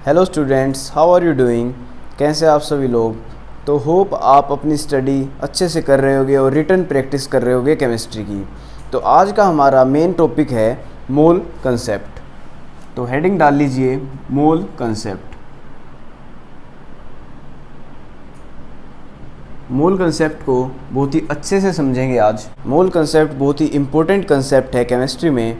Hello students, how are you doing. कैसे आप सभी लोग। तो होप आप अपनी स्टडी अच्छे से कर रहे होगे और रिटन प्रैक्टिस कर रहे होगे केमिस्ट्री की। तो आज का हमारा मेन टॉपिक है मोल कंसेप्ट। तो हेडिंग डाल लीजिए मोल कंसेप्ट। मोल कंसेप्ट को बहुत ही अच्छे से समझेंगे आज। मोल कंसेप्ट बहुत ही इम्पोर्टेंट कंसेप्ट है केमिस्ट्री में।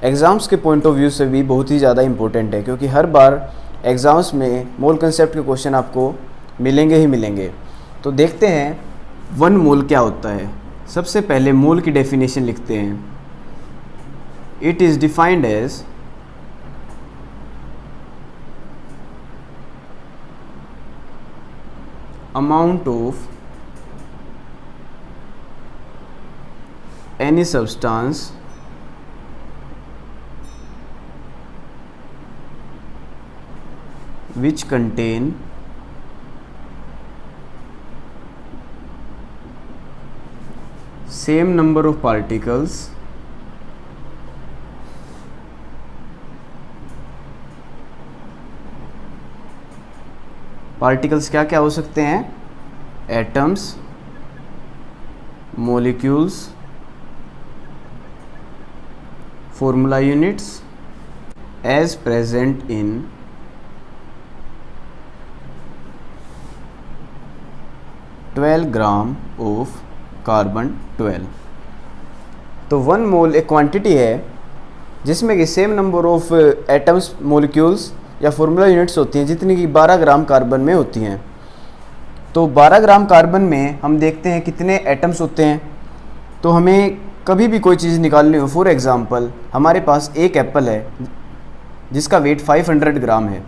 एग्ज़ाम्स के पॉइंट ऑफ व्यू से भी बहुत ही ज़्यादा इम्पोर्टेंट है, क्योंकि हर बार एग्ज़ाम्स में मोल कंसेप्ट के क्वेश्चन आपको मिलेंगे ही मिलेंगे। तो देखते हैं वन मोल क्या होता है। सबसे पहले मोल की डेफिनेशन लिखते हैं। It is defined as amount of any substance which contain same number of particles क्या क्या हो सकते हैं? Atoms, molecules, formula units as present in 12 gram of carbon 12। तो वन मोल एक क्वांटिटी है जिसमें कि same number of atoms, molecules या फॉर्मूला यूनिट्स होती हैं जितनी कि 12 ग्राम कार्बन में होती हैं। तो 12 ग्राम कार्बन में हम देखते हैं कितने एटम्स होते हैं। तो हमें कभी भी कोई चीज़ निकालनी हो, फॉर एग्ज़ाम्पल हमारे पास एक एप्पल है जिसका वेट 500 ग्राम है।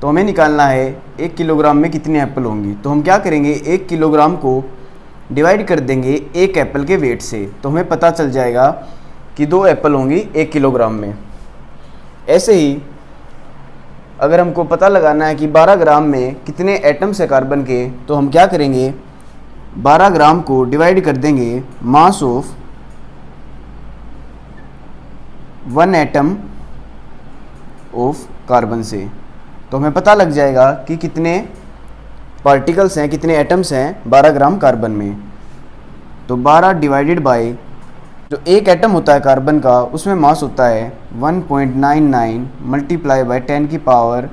तो हमें निकालना है 1 किलोग्राम में कितने एप्पल होंगी। तो हम क्या करेंगे, 1 किलोग्राम को डिवाइड कर देंगे एक एप्पल के वेट से, तो हमें पता चल जाएगा कि 2 एप्पल होंगी 1 किलोग्राम में। ऐसे ही अगर हमको पता लगाना है कि 12 ग्राम में कितने एटम्स है कार्बन के, तो हम क्या करेंगे, 12 ग्राम को डिवाइड कर देंगे mass of 1 atom of carbon से। तो हमें पता लग जाएगा कि कितने पार्टिकल्स हैं, कितने एटम्स हैं 12 ग्राम कार्बन में। तो 12 डिवाइडेड बाय जो एक एटम होता है कार्बन का, उसमें मास होता है 1.99 मल्टीप्लाई बाय 10 की पावर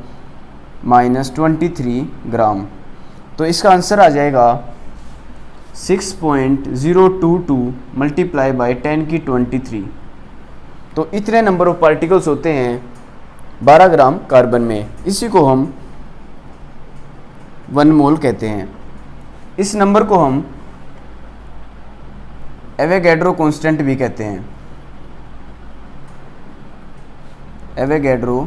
-23 ग्राम। तो इसका आंसर आ जाएगा 6.022 मल्टीप्लाई बाय 10 की 23। तो इतने नंबर ऑफ पार्टिकल्स होते हैं 12 ग्राम कार्बन में। इसी को हम वन मोल कहते हैं। इस नंबर को हम एवोगैड्रो कांस्टेंट भी कहते हैं। एवोगैड्रो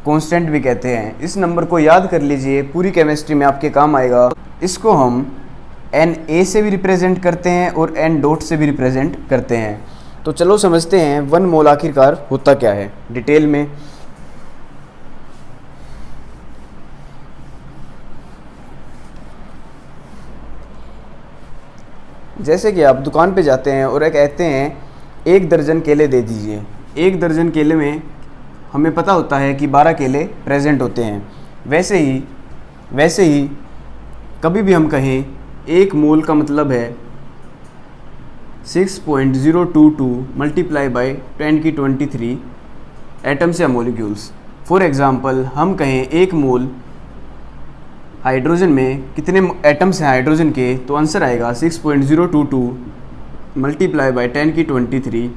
कांस्टेंट भी कहते हैं। इस नंबर को याद कर लीजिए, पूरी केमिस्ट्री में आपके काम आएगा। इसको हम Na से भी रिप्रेजेंट करते हैं और N डॉट से भी रिप्रेजेंट करते हैं। तो चलो समझते हैं वन मोल आखिरकार होता क्या है डिटेल में। जैसे कि आप दुकान पे जाते हैं और कहते हैं 1 दर्जन केले दे दीजिए। 1 दर्जन केले में हमें पता होता है कि 12 केले प्रेजेंट होते हैं। वैसे ही कभी भी हम कहें 1 मोल का मतलब है 6.022 मल्टीप्लाई बाय 10 की 23 एटम्स या मॉलिक्यूल्स। फॉर एग्ज़ाम्पल हम कहें 1 मोल हाइड्रोजन में कितने एटम्स हैं हाइड्रोजन के, तो आंसर आएगा 6.022 मल्टीप्लाई बाय 10 की 23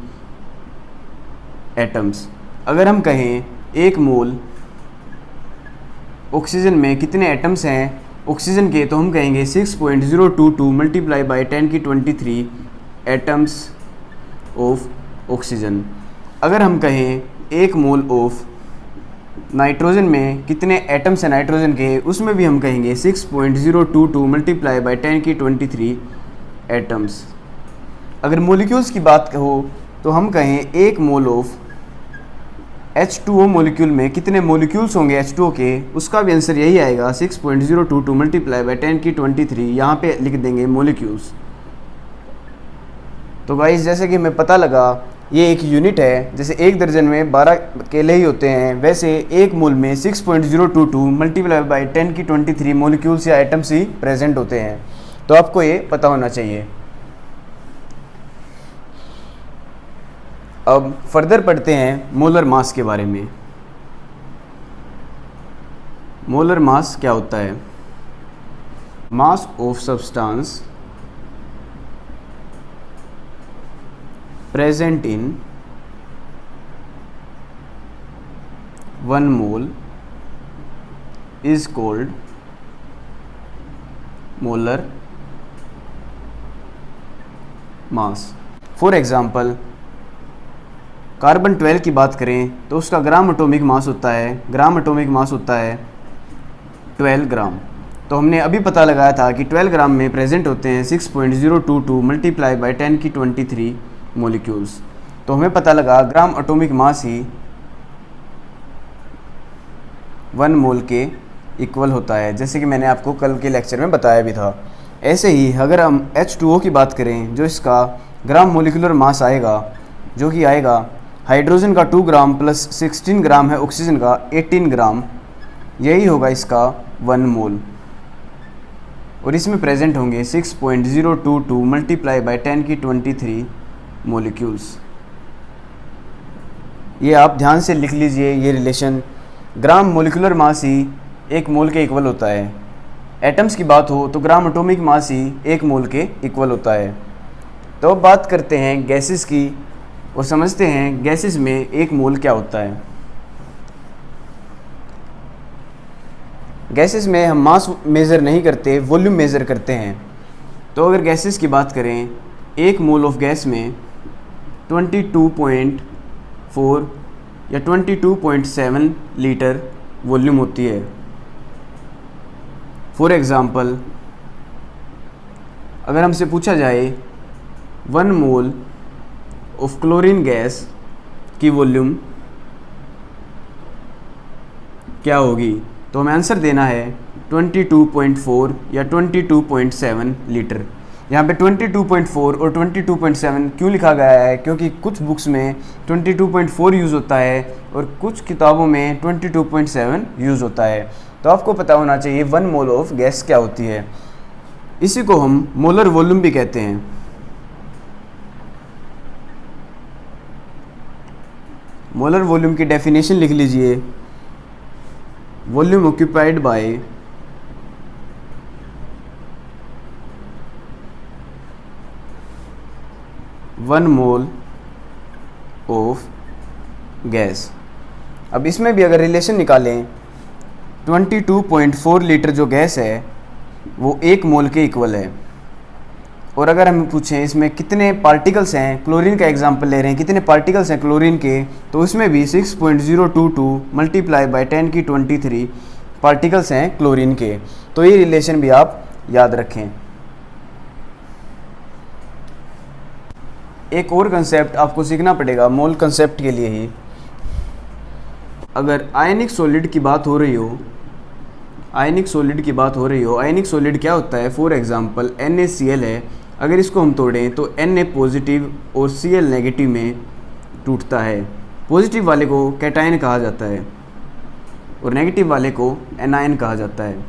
एटम्स। अगर हम कहें 1 मोल ऑक्सीजन में कितने एटम्स हैं ऑक्सीजन के, तो हम कहेंगे 6.022 मल्टीप्लाई बाय 10 की 23 एटम्स ऑफ ऑक्सीजन। अगर हम कहें 1 मोल ऑफ नाइट्रोजन में कितने एटम्स हैं नाइट्रोजन के, उसमें भी हम कहेंगे 6.022 मल्टीप्लाई बाय 10 की 23 एटम्स। अगर मॉलिक्यूल्स की बात हो तो हम कहें 1 मोल ऑफ H2O मॉलिक्यूल में कितने मॉलिक्यूल्स होंगे H2O के, उसका भी आंसर यही आएगा 6.022 मल्टीप्लाई बाय 10 की 23। यहाँ पे लिख देंगे मॉलिक्यूल्स। तो गाइस जैसे कि हमें पता लगा ये एक यूनिट है। जैसे एक दर्जन में 12 केले ही होते हैं, वैसे एक मोल में 6.022 मल्टीप्लाई बाई 10 की 23 मोलिक्यूल्स या एटम्स ही प्रेजेंट होते हैं। तो आपको ये पता होना चाहिए। अब फर्दर पढ़ते हैं मोलर मास के बारे में। मोलर मास क्या होता है? Mass of substance present in 1 mole is called molar mass. For example, carbon 12 की बात करें तो उसका ग्राम एटॉमिक मास होता है 12 ग्राम। तो हमने अभी पता लगाया था कि 12 ग्राम में प्रेजेंट होते हैं 6.022 मल्टीप्लाई बाई 10 की 23 मोलिक्यूल्स। तो हमें पता लगा ग्राम एटॉमिक मास ही 1 मोल के इक्वल होता है, जैसे कि मैंने आपको कल के लेक्चर में बताया भी था। ऐसे ही अगर हम H2O की बात करें, जो इसका ग्राम मोलिकुलर मास आएगा, जो कि आएगा हाइड्रोजन का 2 ग्राम प्लस 16 ग्राम है, ऑक्सीजन का 18 ग्राम, यही होगा इसका 1 मोल। और इसमें प्रेजेंट होंगे 6.022 मल्टीप्लाई बाई 10 की 23 मोलिक्यूल्स। ये आप ध्यान से लिख लीजिए, ये रिलेशन ग्राम मोलिकुलर मास ही 1 मोल के इक्वल होता है। एटम्स की बात हो तो ग्राम एटॉमिक मास ही 1 मोल के इक्वल होता है। तो अब बात करते हैं गैसेस की और समझते हैं गैसेस में 1 मोल क्या होता है। गैसेस में हम मास मेज़र नहीं करते, वॉल्यूम मेज़र करते हैं। तो अगर गैसेस की बात करें, 1 मोल ऑफ गैस में 22.4 या 22.7 लीटर वॉल्यूम होती है। फॉर एग्ज़ाम्पल, अगर हमसे पूछा जाए 1 मोल ऑफ क्लोरीन गैस की वॉल्यूम क्या होगी, तो हमें आंसर देना है 22.4 या 22.7 लीटर। यहाँ पे 22.4 और 22.7 क्यों लिखा गया है? क्योंकि कुछ बुक्स में 22.4 यूज़ होता है और कुछ किताबों में 22.7 यूज़ होता है। तो आपको पता होना चाहिए 1 मोल ऑफ गैस क्या होती है। इसी को हम मोलर वॉल्यूम भी कहते हैं। मोलर वॉल्यूम की डेफिनेशन लिख लीजिए। Volume occupied by one mole of gas. अब इसमें भी अगर रिलेशन निकालें, 22.4 लीटर जो गैस है वो 1 मोल के इक्वल है। और अगर हम पूछें इसमें कितने पार्टिकल्स हैं, क्लोरीन का एग्जांपल ले रहे हैं, कितने पार्टिकल्स हैं क्लोरीन के, तो उसमें भी 6.022 मल्टीप्लाई बाई 10 की 23 पार्टिकल्स हैं क्लोरीन के। तो ये रिलेशन भी आप याद रखें। एक और कंसेप्ट आपको सीखना पड़ेगा मोल कंसेप्ट के लिए ही। अगर आयनिक सॉलिड की बात हो रही हो, आयनिक सॉलिड क्या होता है? फॉर एग्जांपल NaCl है। अगर इसको हम तोड़ें तो Na पॉजिटिव और Cl नेगेटिव में टूटता है। पॉजिटिव वाले को कैटायन कहा जाता है और नेगेटिव वाले को एनायन कहा जाता है।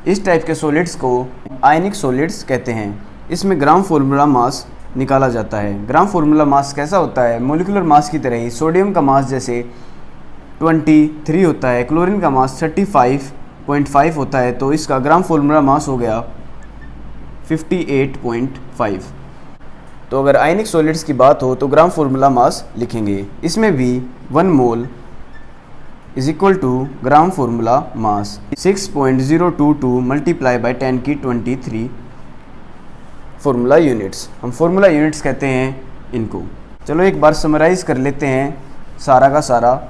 इस टाइप के सॉलिड्स को आयनिक सॉलिड्स कहते हैं। इसमें ग्राम फॉर्मूला मास निकाला जाता है। ग्राम फॉर्मूला मास कैसा होता है? मोलिकुलर मास की तरह ही सोडियम का मास जैसे 23 होता है, क्लोरीन का मास 35.5 होता है, तो इसका ग्राम फॉर्मूला मास हो गया 58.5। तो अगर आयनिक सॉलिड्स की बात हो तो ग्राम फॉर्मूला मास लिखेंगे। इसमें भी 1 mole is equal to gram formula mass 6.022 multiply by 10 की 23 फॉर्मूला यूनिट्स। हम फॉर्मूला यूनिट्स कहते हैं इनको। चलो एक बार समराइज़ कर लेते हैं सारा का सारा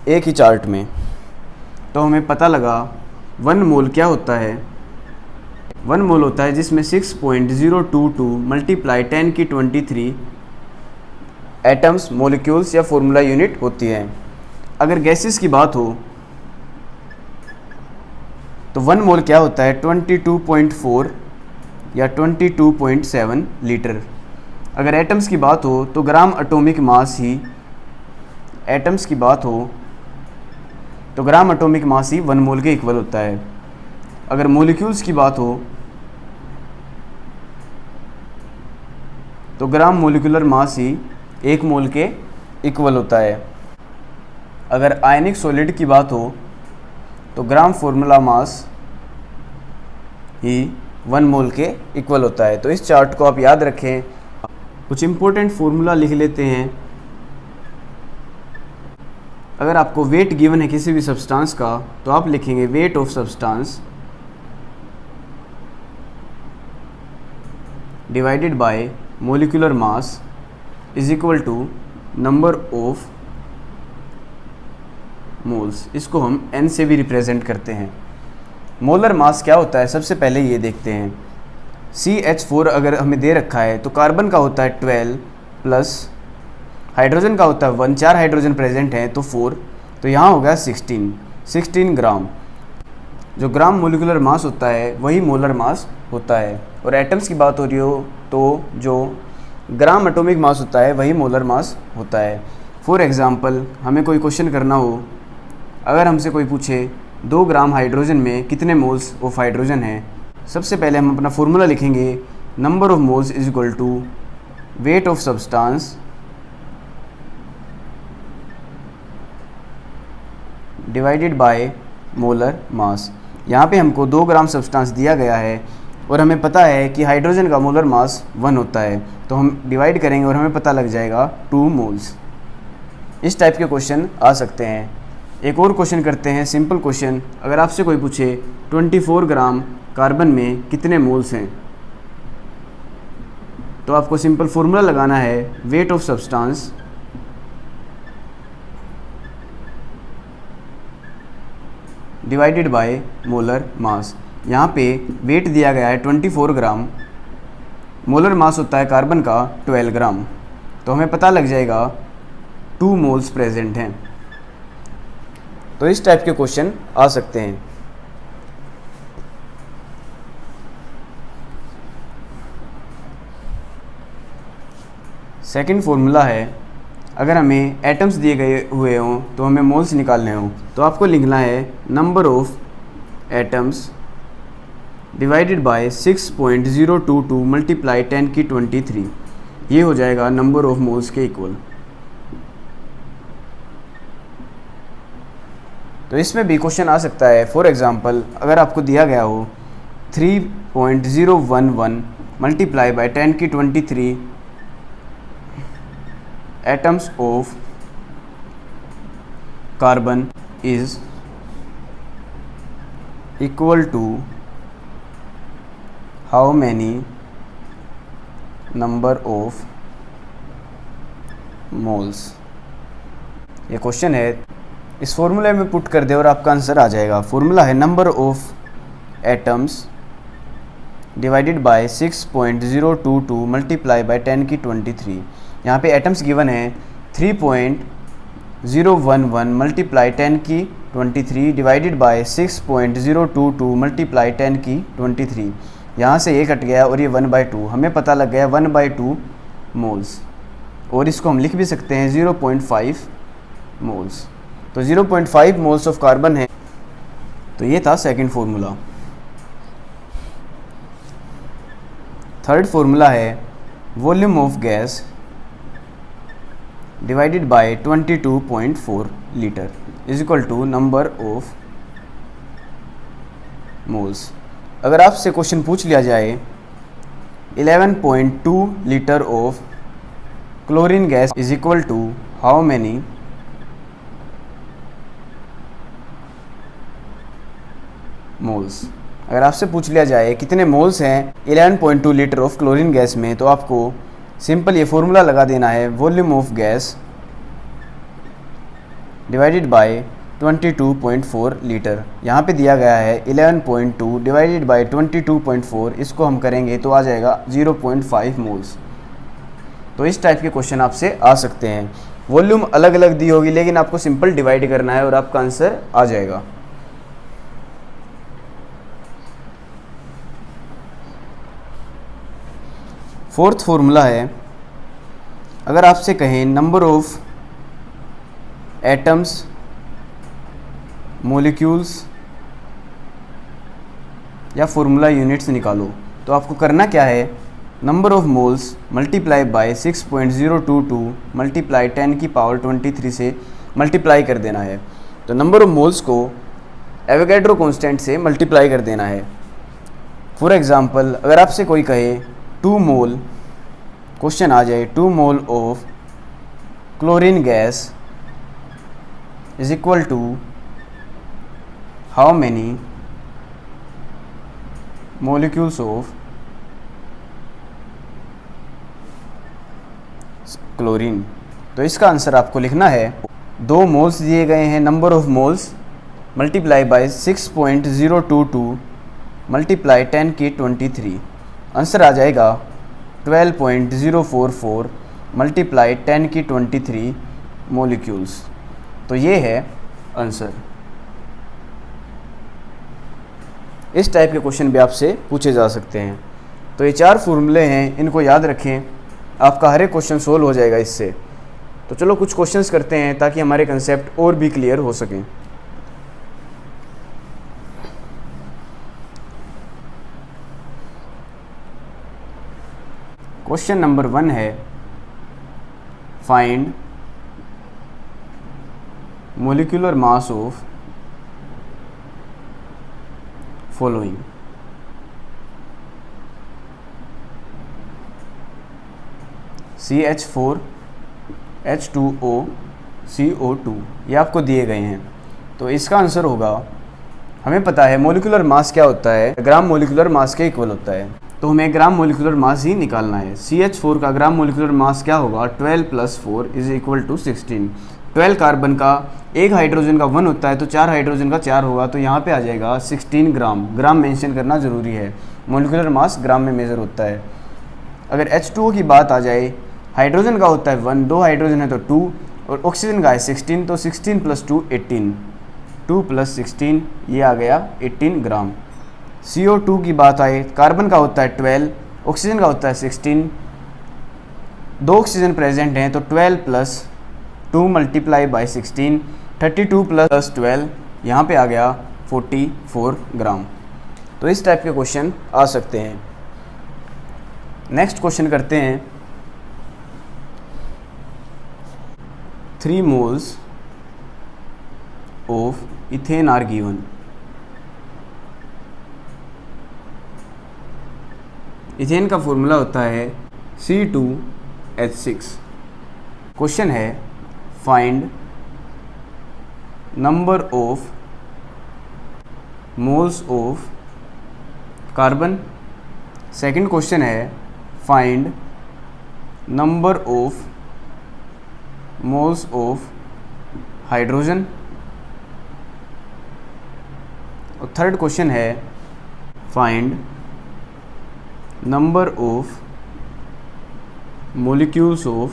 एक ही चार्ट में। तो हमें पता लगा 1 मोल क्या होता है? 1 मोल होता है जिसमें 6.022 मल्टीप्लाई 10 की 23 एटम्स, मॉलिक्यूल्स या फॉर्मूला यूनिट होती हैं। अगर गैसेस की बात हो तो 1 मोल क्या होता है? 22.4 या 22.7 लीटर। अगर एटम्स की बात हो तो ग्राम एटॉमिक मास ही, एटम्स की बात हो तो ग्राम एटॉमिक मास ही 1 मोल के इक्वल होता है। अगर मॉलिक्यूल्स की बात हो तो ग्राम मोलिकुलर मास ही 1 मोल के इक्वल होता है। अगर आयनिक सॉलिड की बात हो तो ग्राम फॉर्मूला मास ही 1 मोल के इक्वल होता है। तो इस चार्ट को आप याद रखें। कुछ इंपॉर्टेंट फॉर्मूला लिख लेते हैं। अगर आपको वेट गिवन है किसी भी सब्सटेंस का तो आप लिखेंगे weight of substance divided by molecular mass is equal to number of moles. इसको हम n से भी रिप्रेजेंट करते हैं। मोलर मास क्या होता है सबसे पहले ये देखते हैं। CH4 अगर हमें दे रखा है तो कार्बन का होता है 12 प्लस हाइड्रोजन का होता है 1, 4 हाइड्रोजन प्रेजेंट हैं तो 4, तो यहाँ हो गया 16 ग्राम। जो ग्राम मोलिकुलर मास होता है वही मोलर मास होता है। और एटम्स की बात हो रही हो तो जो ग्राम एटॉमिक मास होता है वही मोलर मास होता है। फॉर एग्ज़ाम्पल हमें कोई क्वेश्चन करना हो, अगर हमसे कोई पूछे 2 ग्राम हाइड्रोजन में कितने मोल्स ऑफ हाइड्रोजन हैं, सबसे पहले हम अपना फॉर्मूला लिखेंगे number of moles is equal to weight of substance divided by molar mass. यहाँ पे हमको 2 ग्राम सब्सटेंस दिया गया है और हमें पता है कि हाइड्रोजन का मोलर मास 1 होता है, तो हम डिवाइड करेंगे और हमें पता लग जाएगा 2 मोल्स। इस टाइप के क्वेश्चन आ सकते हैं। एक और क्वेश्चन करते हैं, सिंपल क्वेश्चन। अगर आपसे कोई पूछे 24 ग्राम कार्बन में कितने मोल्स हैं, तो आपको सिंपल फॉर्मूला लगाना है wait of substance divided by molar mass. यहाँ पे वेट दिया गया है 24 ग्राम, मोलर मास होता है कार्बन का 12 ग्राम, तो हमें पता लग जाएगा 2 मोल्स प्रेजेंट हैं। तो इस टाइप के क्वेश्चन आ सकते हैं। सेकंड फॉर्मूला है, अगर हमें एटम्स दिए गए हुए हों तो हमें मोल्स निकालने हों, तो आपको लिखना है number of atoms divided by 6.022 multiply 10 की 23। ये हो जाएगा नंबर ऑफ मोल्स के इक्वल। तो इसमें भी क्वेश्चन आ सकता है। फॉर एग्जांपल अगर आपको दिया गया हो 3.011 मल्टीप्लाई बाय 10 की 23 atoms of carbon is equal to how many number of moles. ये क्वेश्चन है, इस फॉर्मूले में पुट कर दे और आपका आंसर आ जाएगा। फॉर्मूला है number of atoms divided by 6.022 multiply by 10 की 23। यहाँ पे एटम्स गिवन है 3.011 मल्टीप्लाई 10 की 23 डिवाइडेड बाय 6.022 मल्टीप्लाई 10 की 23। यहाँ से ये कट गया और ये 1/2, हमें पता लग गया 1/2 मोल्स, और इसको हम लिख भी सकते हैं 0.5 मोल्स। तो 0.5 मोल्स ऑफ कार्बन है। तो ये था सेकंड फॉर्मूला। थर्ड फॉर्मूला है volume of gas divided by 22.4 litre is equal to number of moles. अगर आपसे क्वेश्चन पूछ लिया जाए 11.2 litre of chlorine gas is equal to how many moles. अगर आपसे पूछ लिया जाए कितने मोल्स हैं 11.2 लीटर ऑफ क्लोरीन गैस में, तो आपको सिंपल ये फॉर्मूला लगा देना है volume of gas divided by 22.4 litre. यहाँ पे दिया गया है 11.2 डिवाइडेड बाय 22.4, इसको हम करेंगे तो आ जाएगा 0.5 मोल्स। तो इस टाइप के क्वेश्चन आपसे आ सकते हैं। वॉल्यूम अलग अलग दी होगी लेकिन आपको सिंपल डिवाइड करना है और आपका आंसर आ जाएगा। फोर्थ फॉर्मूला है अगर आपसे कहें नंबर ऑफ एटम्स, मॉलिक्यूल्स या फॉर्मूला यूनिट्स निकालो, तो आपको करना क्या है, number of moles multiply bye 6.022 multiply 10 की पावर 23 से मल्टीप्लाई कर देना है। तो नंबर ऑफ मोल्स को एवोगैड्रो कांस्टेंट से मल्टीप्लाई कर देना है। फॉर एग्जांपल, अगर आपसे कोई कहे 2 मोल, क्वेश्चन आ जाए 2 mole of chlorine gas is equal to how many molecules of chlorine, तो इसका आंसर आपको लिखना है 2 मोल्स दिए गए हैं, number of moles multiply bye 6.022 multiply 10 की 23, आंसर आ जाएगा 12.044 मल्टीप्लाई 10 की 23 मोलिक्यूल्स। तो ये है आंसर। इस टाइप के क्वेश्चन भी आपसे पूछे जा सकते हैं। तो ये 4 फॉर्मूले हैं, इनको याद रखें, आपका हर एक क्वेश्चन सोल्व हो जाएगा इससे। तो चलो कुछ क्वेश्चंस करते हैं ताकि हमारे कंसेप्ट और भी क्लियर हो सकें। क्वेश्चन नंबर 1 है, find molecular mass of following. CH4 H2O CO2 ये आपको दिए गए हैं। तो इसका आंसर होगा, हमें पता है मोलिकुलर मास क्या होता है, ग्राम मोलिकुलर मास के इक्वल होता है, तो हमें ग्राम मोलिकुलर मास ही निकालना है। CH4 का ग्राम मोलिकुलर मास क्या होगा, 12 + 4 इज इक्वल टू 16। 12 कार्बन का, एक हाइड्रोजन का 1 होता है, तो 4 हाइड्रोजन का 4 होगा, तो यहाँ पे आ जाएगा 16 ग्राम। ग्राम मेंशन करना ज़रूरी है, मोलिकुलर मास ग्राम में मेज़र होता है। अगर H2O की बात आ जाए, हाइड्रोजन का होता है 1, 2 हाइड्रोजन है तो 2, और ऑक्सीजन का है 16, तो 16 + 2 18, 2 + 16 ये आ गया 18 ग्राम। CO2 की बात आए, कार्बन का होता है 12, ऑक्सीजन का होता है 16, 2 ऑक्सीजन प्रेजेंट हैं, तो 12 + 2 मल्टीप्लाई बाई 16, 32 + 12 यहाँ पे आ गया 44 ग्राम। तो इस टाइप के क्वेश्चन आ सकते हैं। नेक्स्ट क्वेश्चन करते हैं, 3 moles of ethane are given। Ethane का फॉर्मूला होता है C2H6। क्वेश्चन है, find number of moles of carbon. Second question है, find number of moles of hydrogen. और थर्ड क्वेश्चन है, find number of molecules of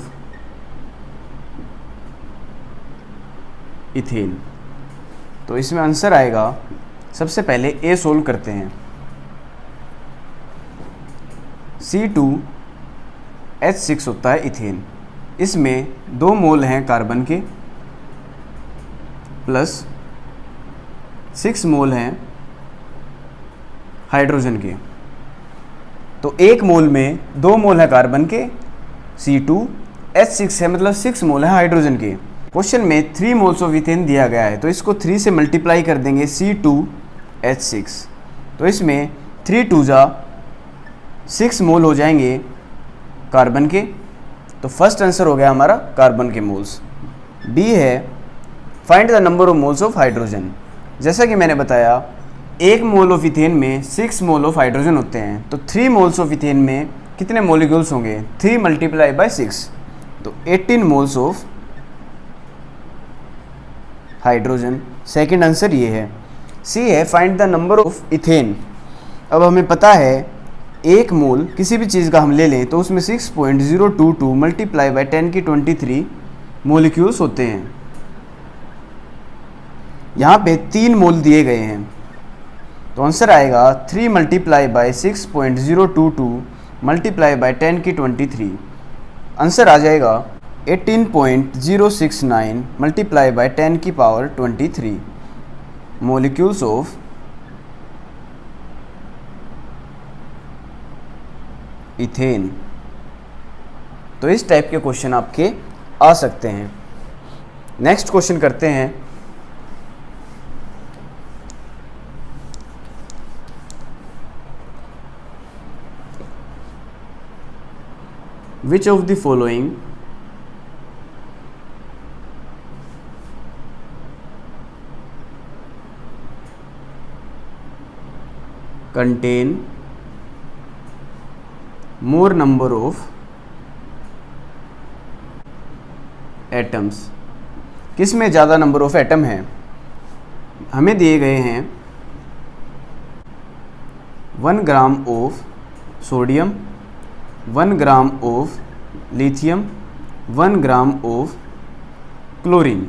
ethane. तो इसमें answer आएगा, सबसे पहले ए सोल्व करते हैं। C2H6 होता है इथेन, इसमें 2 मोल हैं कार्बन के प्लस 6 मोल हैं हाइड्रोजन के। तो 1 मोल में 2 मोल है कार्बन के, C2H6 है, मतलब 6 मोल है हाइड्रोजन के। क्वेश्चन में 3 मोल्स ऑफ इथेन दिया गया है, तो इसको 3 से मल्टीप्लाई कर देंगे C2H6। तो इसमें 3 2 जा 6 मोल हो जाएंगे कार्बन के। तो फर्स्ट आंसर हो गया हमारा कार्बन के मोल्स। बी है, find the number of moles of hydrogen. जैसा कि मैंने बताया, 1 मोल ऑफ इथेन में 6 मोल ऑफ हाइड्रोजन होते हैं, तो 3 मोल्स ऑफ इथेन में कितने मोलिक्यूल्स होंगे, 3 मल्टीप्लाई बाय 6, तो 18 moles of hydrogen. Second answer ये है। सी है, find the number of ethane. अब हमें पता है 1 मोल किसी भी चीज़ का हम ले लें तो उसमें 6.022 मल्टीप्लाई बाय 10 की 23 मोलिक्यूल्स होते हैं। यहाँ पे 3 मोल दिए गए हैं, तो आंसर आएगा 3 मल्टीप्लाई बाय 6.022 मल्टीप्लाई बाय 10 की 23। आंसर आ जाएगा 18.069 मल्टीप्लाई बाय 10 की पावर 23 मोलिक्यूल्स ऑफ इथेन। तो इस टाइप के क्वेश्चन आपके आ सकते हैं। नेक्स्ट क्वेश्चन करते हैं। Which of the following contain more number of atoms? किस में ज़्यादा नंबर ऑफ एटम हैं? हमें दिए गए हैं 1 gram of sodium, 1 gram of lithium, 1 gram of chlorine.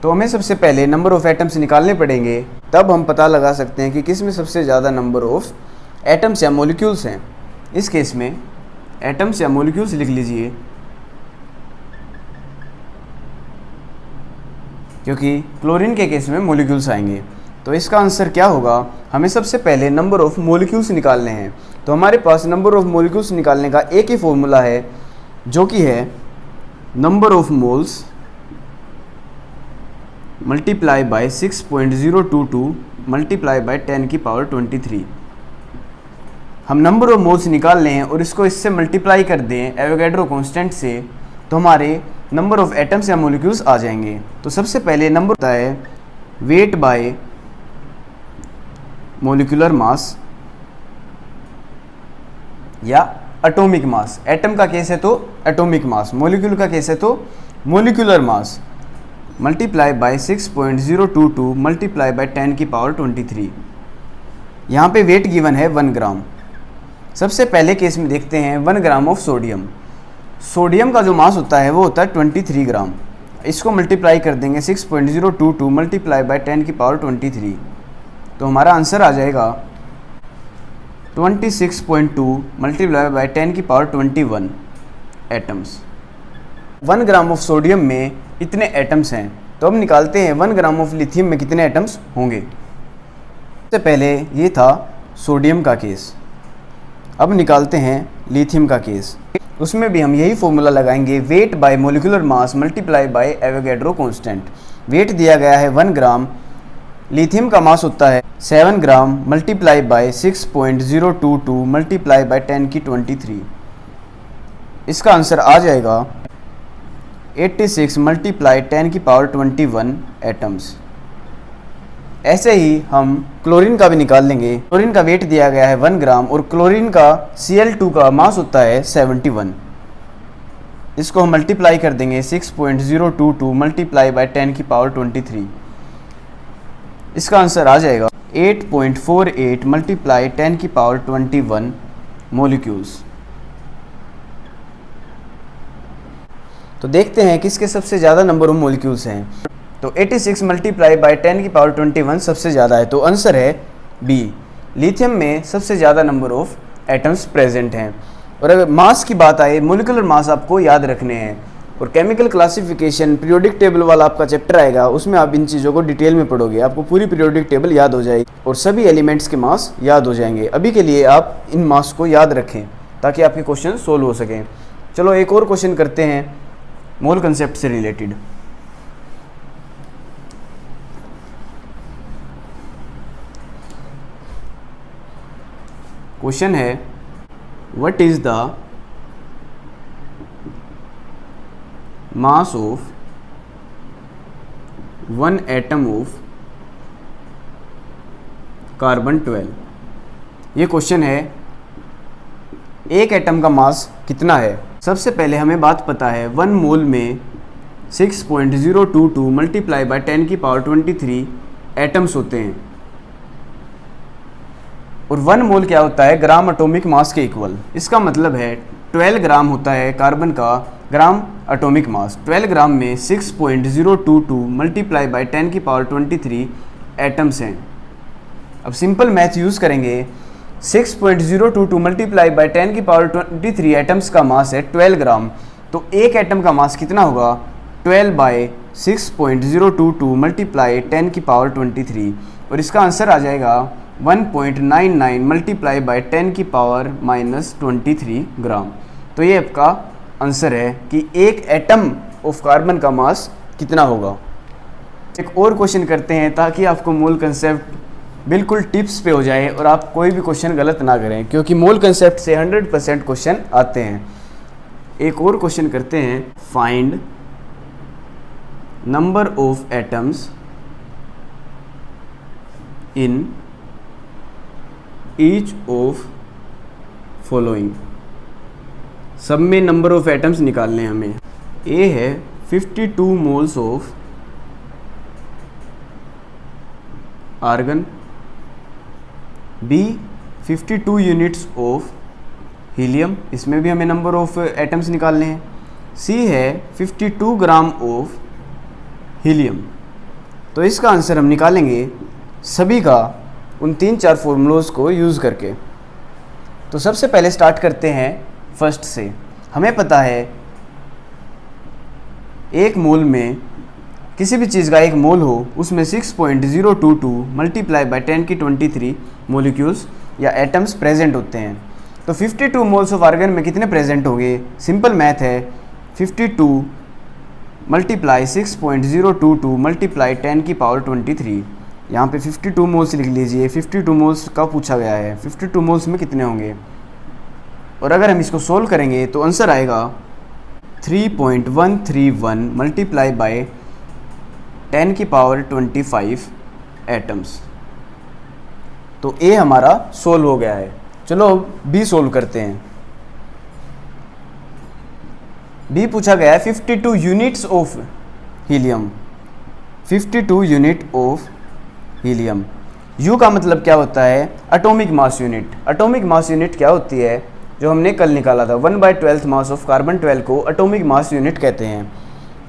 तो हमें सबसे पहले नंबर ऑफ एटम्स निकालने पड़ेंगे, तब हम पता लगा सकते हैं कि किस में सबसे ज़्यादा नंबर ऑफ एटम्स या मॉलिक्यूल्स हैं। इस केस में एटम्स या मॉलिक्यूल्स लिख लीजिए, क्योंकि क्लोरीन के केस में मॉलिक्यूल्स आएंगे। तो इसका आंसर क्या होगा? हमें सबसे पहले नंबर ऑफ मॉलिक्यूल्स निकालने हैं। तो हमारे पास नंबर ऑफ मॉलिक्यूल्स निकालने का एक ही फॉर्मूला है, जो कि है number of moles multiply bye 6.022 multiply by 10 की पावर 23। हम नंबर ऑफ मोल्स निकाल लें और इसको इससे मल्टीप्लाई कर दें एवोगैड्रो कांस्टेंट से, तो हमारे नंबर ऑफ एटम्स या मॉलिक्यूल्स आ जाएंगे। तो सबसे पहले नंबर होता है वेट बाय मोलिकुलर मास या एटॉमिक मास। एटम का केस है तो एटॉमिक मास, मॉलिक्यूल का केस है तो molecular mass, multiply bye 6.022 multiply by 10 की पावर 23। यहाँ पे वेट गिवन है 1 ग्राम। सबसे पहले केस में देखते हैं 1 ग्राम ऑफ सोडियम। सोडियम का जो मास होता है वो होता है 23 ग्राम। इसको मल्टीप्लाई कर देंगे 6.022 मल्टीप्लाई बाय 10 की पावर 23। तो हमारा आंसर आ जाएगा 26.2 मल्टीप्लाई बाय 10 की power 21 atoms. 1 gram of sodium में इतने एटम्स हैं। तो अब निकालते हैं 1 ग्राम ऑफ लिथियम में कितने एटम्स होंगे। सबसे पहले ये था सोडियम का केस, अब निकालते हैं लिथियम का केस। उसमें भी हम यही फॉर्मूला लगाएंगे, weight by molecular mass multiply by Avogadro constant. Weight दिया गया है 1 ग्राम, लिथियम का मास होता है 7 gram multiply by 6.022 multiply by 10 की 23। इसका आंसर आ जाएगा 86 मल्टीप्लाई 10 की पावर 21 एटम्स। ऐसे ही हम क्लोरीन का भी निकाल लेंगे। क्लोरीन का वेट दिया गया है 1 ग्राम और क्लोरीन का Cl2 का मास होता है 71। इसको हम मल्टीप्लाई कर देंगे 6.022 मल्टीप्लाई बाय 10 की पावर 23। इसका आंसर आ जाएगा 8.48 मल्टीप्लाई 10 की पावर 21 मॉलिक्यूल्स। तो देखते हैं किसके सबसे ज़्यादा नंबर ऑफ मॉलिक्यूल्स हैं। तो 86 मल्टीप्लाई बाय 10 की पावर 21 सबसे ज़्यादा है, तो आंसर है बी। लिथियम में सबसे ज़्यादा नंबर ऑफ एटम्स प्रेजेंट हैं। और अगर मास की बात आए, मोलिकुलर मास आपको याद रखने हैं। और केमिकल क्लासिफिकेशन पीरियोडिक टेबल वाला आपका चैप्टर आएगा, उसमें आप इन चीज़ों को डिटेल में पढ़ोगे, आपको पूरी पीरियोडिक टेबल याद हो जाएगी और सभी एलिमेंट्स के मास याद हो जाएंगे। अभी के लिए आप इन मास को याद रखें ताकि आपके क्वेश्चन सोल्व हो सकें। चलो एक और क्वेश्चन करते हैं मोल कंसेप्ट से रिलेटेड। क्वेश्चन है, what is the mass of 1 atom of carbon 12। ये क्वेश्चन है, एक एटम का मास कितना है। सबसे पहले हमें बात पता है 1 मोल में 6.022 मल्टीप्लाई बाय 10 की पावर 23 एटम्स होते हैं। और 1 मोल क्या होता है? ग्राम एटॉमिक मास के इक्वल। इसका मतलब है 12 ग्राम होता है कार्बन का ग्राम एटॉमिक मास। 12 ग्राम में 6.022 मल्टीप्लाई बाय 10 की पावर 23 एटम्स हैं। अब सिंपल मैथ यूज़ करेंगे। 6.022 मल्टीप्लाई बाय 10 की पावर 23 एटम्स का मास है 12 ग्राम। तो एक एटम का मास कितना होगा? 12 बाय 6.022 मल्टीप्लाई 10 की पावर 23, और इसका आंसर आ जाएगा 1.99 मल्टीप्लाई बाय 10 की पावर -23 ग्राम। तो ये आपका आंसर है कि एक एटम ऑफ कार्बन का मास कितना होगा। एक और क्वेश्चन करते हैं ताकि आपको मोल कंसेप्ट बिल्कुल टिप्स पे हो जाए और आप कोई भी क्वेश्चन गलत ना करें, क्योंकि मोल कंसेप्ट से 100% क्वेश्चन आते हैं। एक और क्वेश्चन करते हैं, find number of atoms in each of following. सब में नंबर ऑफ एटम्स निकालने हैं हमें। ए है 52 moles of argon, B 52 units of helium, इसमें भी हमें नंबर ऑफ एटम्स निकालने हैं। सी है 52 ग्राम ऑफ हीलियम। तो इसका आंसर हम निकालेंगे सभी का उन 3-4 फॉर्मूलोज़ को यूज़ करके। तो सबसे पहले स्टार्ट करते हैं फर्स्ट से। हमें पता है एक मोल में किसी भी चीज़ का एक मोल हो उसमें 6.022 मल्टीप्लाई बाय 10 की 23 मोलिक्यूल्स या एटम्स प्रेजेंट होते हैं। तो 52 मोल्स ऑफ आर्गन में कितने प्रेजेंट होंगे? सिंपल मैथ है, 52 मल्टीप्लाई 6.022 मल्टीप्लाई 10 की पावर 23। यहाँ पे 52 मोल्स लिख लीजिए। 52 मोल्स का पूछा गया है, 52 मोल्स में कितने होंगे? और अगर हम इसको सोल्व करेंगे तो आंसर आएगा 3.131 मल्टीप्लाई बाय 10 की पावर 25 एटम्स। तो ए हमारा सोल्व हो गया है। चलो बी सोल्व करते हैं। बी पूछा गया है 52 units of helium, 52 unit of helium. You का मतलब क्या होता है? Atomic mass unit. Atomic mass unit क्या होती है? जो हमने कल निकाला था, 1/12 मास ऑफ कार्बन 12 को एटॉमिक मास यूनिट कहते हैं।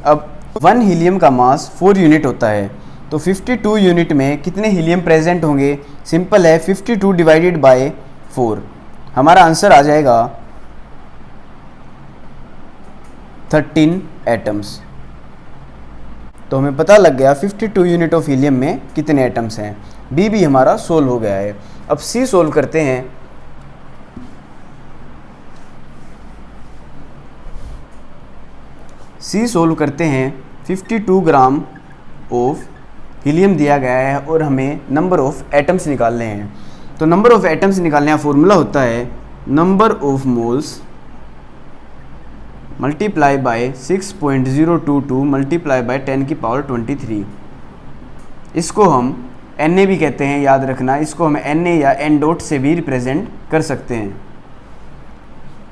अब 1 हीलियम का मास 4 यूनिट होता है, तो 52 यूनिट में कितने हीलियम प्रेजेंट होंगे? सिंपल है, 52 डिवाइडेड बाय 4। हमारा आंसर आ जाएगा 13 एटम्स। तो हमें पता लग गया 52 यूनिट ऑफ हीलियम में कितने एटम्स हैं। बी भी हमारा सोल्व हो गया है। अब सी सोल्व करते हैं। सी सोल्व करते हैं 52 ग्राम ऑफ हीलियम दिया गया है और हमें नंबर ऑफ एटम्स निकालने हैं। तो नंबर ऑफ एटम्स निकालने का फॉर्मूला होता है number of moles multiply bye 6.022 multiply by 10 की पावर 23। इसको हम Na भी कहते हैं, याद रखना। इसको हम Na या n डॉट से भी रिप्रेजेंट कर सकते हैं।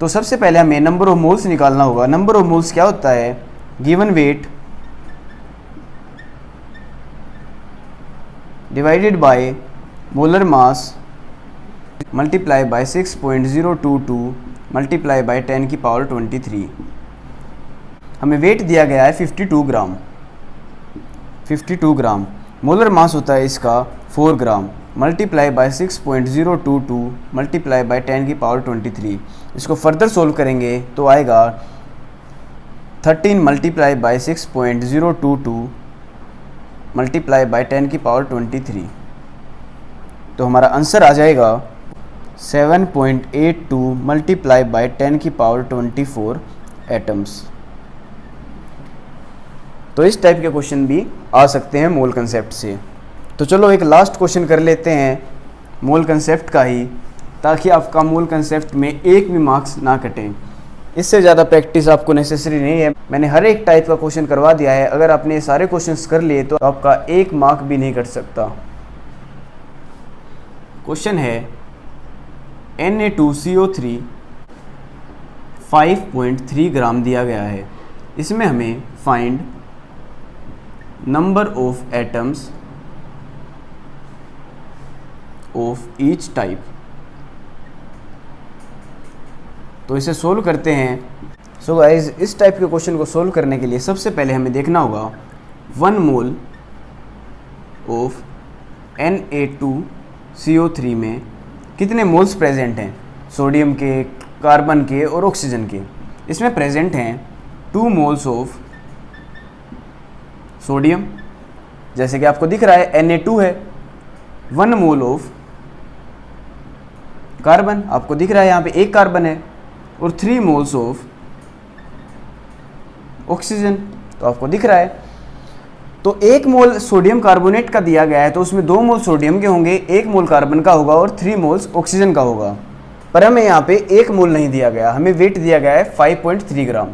तो सबसे पहले हमें नंबर ऑफ मोल्स निकालना होगा। नंबर ऑफ मोल्स क्या होता है? Given weight divided by molar mass multiply bye 6.022 multiply by 10 की पावर 23। हमें वेट दिया गया है 52 ग्राम। 52 ग्राम मोलर मास होता है इसका 4 gram multiply by 6.022 multiply by 10 की पावर 23। इसको फर्दर सोल्व करेंगे तो आएगा 13 मल्टीप्लाई बाय 6.022 मल्टीप्लाई बाय 10 की पावर 23। तो हमारा आंसर आ जाएगा 7.82 मल्टीप्लाई बाय 10 की पावर 24 एटम्स। तो इस टाइप के क्वेश्चन भी आ सकते हैं मोल कंसेप्ट से। तो चलो एक लास्ट क्वेश्चन कर लेते हैं मोल कंसेप्ट का ही, ताकि आपका मोल कंसेप्ट में एक भी मार्क्स ना कटें। इससे ज़्यादा प्रैक्टिस आपको नेसेसरी नहीं है। मैंने हर एक टाइप का क्वेश्चन करवा दिया है। अगर आपने ये सारे क्वेश्चंस कर लिए तो आपका एक मार्क भी नहीं कट सकता। क्वेश्चन है Na2CO3 5.3 ग्राम दिया गया है। इसमें हमें find number of atoms of each type. तो इसे सोल्व करते हैं। सो गाइस, इस टाइप के क्वेश्चन को सोल्व करने के लिए सबसे पहले हमें देखना होगा 1 मोल ऑफ Na2CO3 में कितने मोल्स प्रेजेंट हैं सोडियम के, कार्बन के और ऑक्सीजन के। इसमें प्रेजेंट हैं 2 मोल्स ऑफ सोडियम, जैसे कि आपको दिख रहा है Na2 है, 1 मोल ऑफ कार्बन, आपको दिख रहा है यहाँ पे 1 कार्बन है, और 3 मोल्स ऑफ ऑक्सीजन, तो आपको दिख रहा है। तो 1 मोल सोडियम कार्बोनेट का दिया गया है तो उसमें 2 मोल सोडियम के होंगे, 1 मोल कार्बन का होगा और 3 मोल्स ऑक्सीजन का होगा। पर हमें यहाँ पे 1 मोल नहीं दिया गया, हमें वेट दिया गया है 5.3 ग्राम।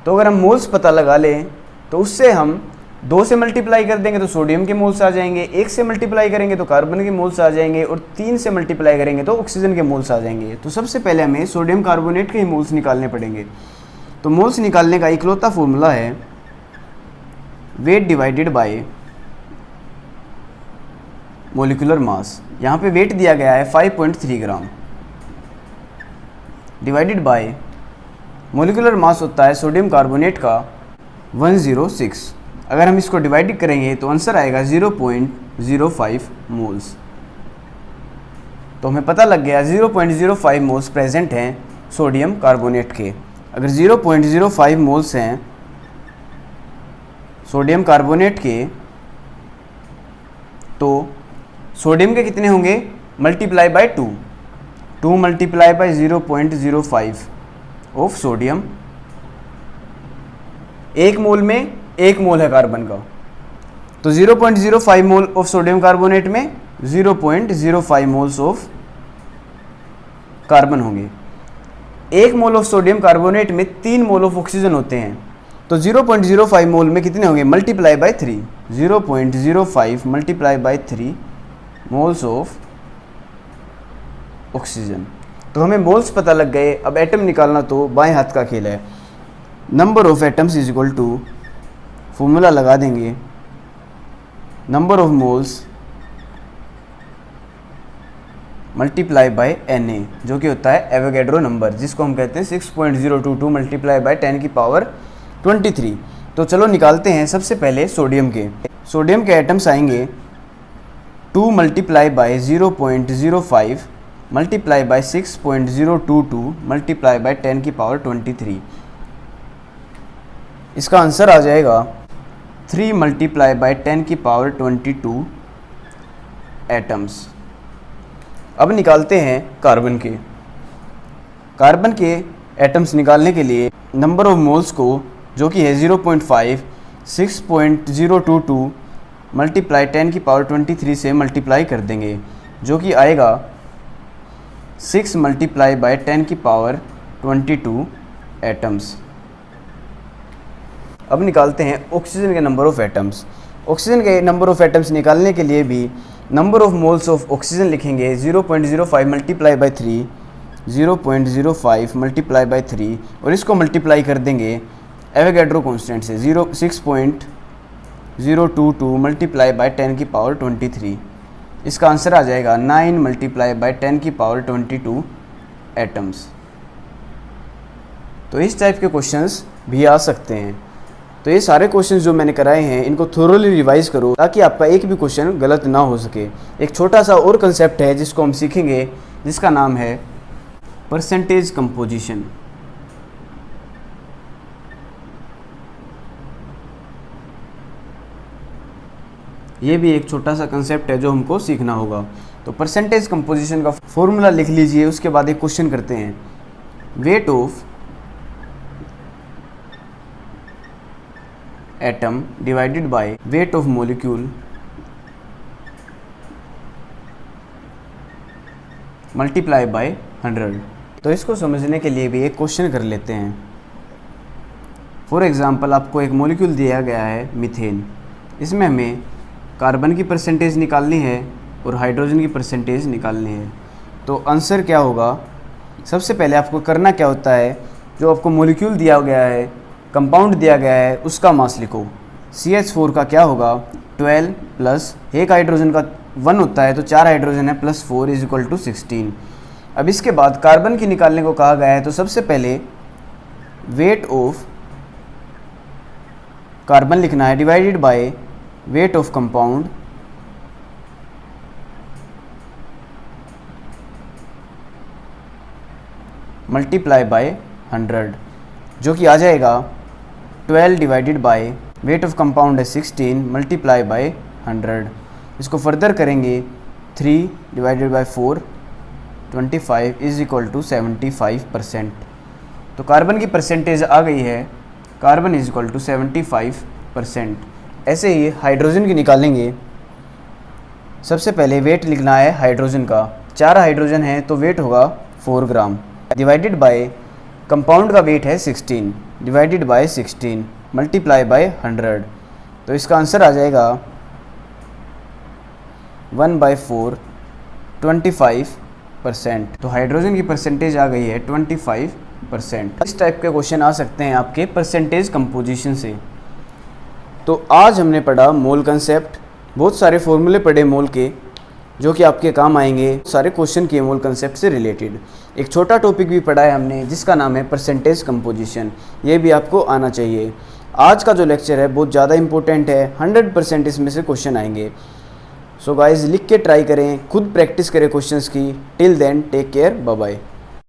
तो अगर हम मोल्स पता लगा लें तो उससे हम 2 से मल्टीप्लाई कर देंगे तो सोडियम के मोल्स आ जाएंगे, 1 से मल्टीप्लाई करेंगे तो कार्बन के मोल्स आ जाएंगे, और 3 से मल्टीप्लाई करेंगे तो ऑक्सीजन के मोल्स आ जाएंगे। तो सबसे पहले हमें सोडियम कार्बोनेट के ही मोल्स निकालने पड़ेंगे। तो मोल्स निकालने का इकलौता फॉर्मूला है वेट डिवाइडेड बाय मोलिकुलर मास। यहाँ पे वेट दिया गया है 5.3 ग्राम, डिवाइडेड बाय मोलिकुलर मास होता है सोडियम कार्बोनेट का 106। अगर हम इसको डिवाइड करेंगे तो आंसर आएगा 0.05 मोल्स। तो हमें पता लग गया 0.05 मोल्स प्रेजेंट हैं सोडियम कार्बोनेट के। अगर 0.05 मोल्स हैं सोडियम कार्बोनेट के, तो सोडियम के कितने होंगे, multiply by 2 multiply by 0.05 of sodium. 1 मोल में 1 मोल है कार्बन का, तो 0.05 मोल ऑफ सोडियम कार्बोनेट में 0.05 मोल्स ऑफ कार्बन होंगे। 1 मोल ऑफ सोडियम कार्बोनेट में 3 मोल ऑफ ऑक्सीजन होते हैं, तो 0.05 मोल में कितने होंगे, multiply by 3, 0.05 multiply by 3 moles of oxygen. तो हमें मोल्स पता लग गए। अब एटम निकालना तो बाएं हाथ का खेल है। Number of atoms is equal to, formula लगा देंगे, number of moles multiply by Na, जो कि होता है एवोगैड्रो नंबर, जिसको हम कहते हैं 6.022 मल्टीप्लाई बाय 10 की पावर 23। तो चलो निकालते हैं। सबसे पहले सोडियम के एटम्स आएंगे 2 multiply by 0.05 multiply by 6.022 multiply by 10 की पावर 23। इसका आंसर आ जाएगा 3 मल्टीप्लाई बाय 10 की पावर 22 एटम्स। अब निकालते हैं कार्बन के एटम्स निकालने के लिए नंबर ऑफ मोल्स को, जो कि है 0.5, 6.022 मल्टीप्लाई 10 की पावर 23 से मल्टीप्लाई कर देंगे, जो कि आएगा 6 मल्टीप्लाई बाय 10 की पावर 22 एटम्स। अब निकालते हैं ऑक्सीजन के नंबर ऑफ एटम्स। ऑक्सीजन के नंबर ऑफ एटम्स निकालने के लिए भी number of moles of oxygen लिखेंगे 0.05 मल्टीप्लाई बाय 3, 0.05 मल्टीप्लाई बाय 3, और इसको मल्टीप्लाई कर देंगे एवोगैड्रो कांस्टेंट से 6.022 मल्टीप्लाई बाय 10 की पावर 23। इसका आंसर आ जाएगा 9 मल्टीप्लाई बाय 10 की पावर 22 एटम्स। तो इस टाइप के क्वेश्चंस भी आ सकते हैं। तो ये सारे क्वेश्चंस जो मैंने कराए हैं इनको थोरोली रिवाइज करो, ताकि आपका एक भी क्वेश्चन गलत ना हो सके। एक छोटा सा और कंसेप्ट है जिसको हम सीखेंगे, जिसका नाम है परसेंटेज कंपोजिशन। ये भी एक छोटा सा कंसेप्ट है जो हमको सीखना होगा। तो परसेंटेज कंपोजिशन का फॉर्मूला लिख लीजिए, उसके बाद एक क्वेश्चन करते हैं। Weight of atom divided by weight of molecule multiply by 100। तो इसको समझने के लिए भी एक क्वेश्चन कर लेते हैं। फॉर एग्जांपल, आपको एक मॉलिक्यूल दिया गया है मीथेन। इसमें हमें कार्बन की परसेंटेज निकालनी है और हाइड्रोजन की परसेंटेज निकालनी है। तो आंसर क्या होगा, सबसे पहले आपको करना क्या होता है, जो आपको मॉलिक्यूल दिया गया है, कंपाउंड दिया गया है, उसका मास लिखो। CH4 का क्या होगा, 12 प्लस एक हाइड्रोजन का 1 होता है, तो 4 हाइड्रोजन है, प्लस 4 इज इक्वल टू 16। अब इसके बाद कार्बन की निकालने को कहा गया है, तो सबसे पहले वेट ऑफ कार्बन लिखना है divided by weight of compound multiply by 100, जो कि आ जाएगा 12 divided by weight of compound है 16 मल्टीप्लाई बाय 100। इसको फर्दर करेंगे 3 divided by 4 25 is equal to 75%। तो कार्बन की परसेंटेज आ गई है, कार्बन इज इक्वल टू 75%। ऐसे ही हाइड्रोजन की निकालेंगे। सबसे पहले वेट लिखना है हाइड्रोजन का, 4 हाइड्रोजन है तो वेट होगा 4 ग्राम, डिवाइडेड बाय कंपाउंड का वेट है 16 डिवाइडेड बाय 16 मल्टीप्लाई बाय 100। तो इसका आंसर आ जाएगा 1/4 25%। तो हाइड्रोजन की परसेंटेज आ गई है 25%। इस टाइप के क्वेश्चन आ सकते हैं आपके परसेंटेज कंपोजिशन से। तो आज हमने पढ़ा मोल कंसेप्ट, बहुत सारे फॉर्मूले पढ़े मोल के जो कि आपके काम आएंगे, सारे क्वेश्चन किए मोल कंसेप्ट से रिलेटेड। एक छोटा टॉपिक भी पढ़ा है हमने जिसका नाम है परसेंटेज कंपोजिशन, ये भी आपको आना चाहिए। आज का जो लेक्चर है बहुत ज़्यादा इंपॉर्टेंट है, 100% इसमें से क्वेश्चन आएंगे। सो गाइस लिख के ट्राई करें, खुद प्रैक्टिस करें क्वेश्चंस की। Till then take care, bye bye.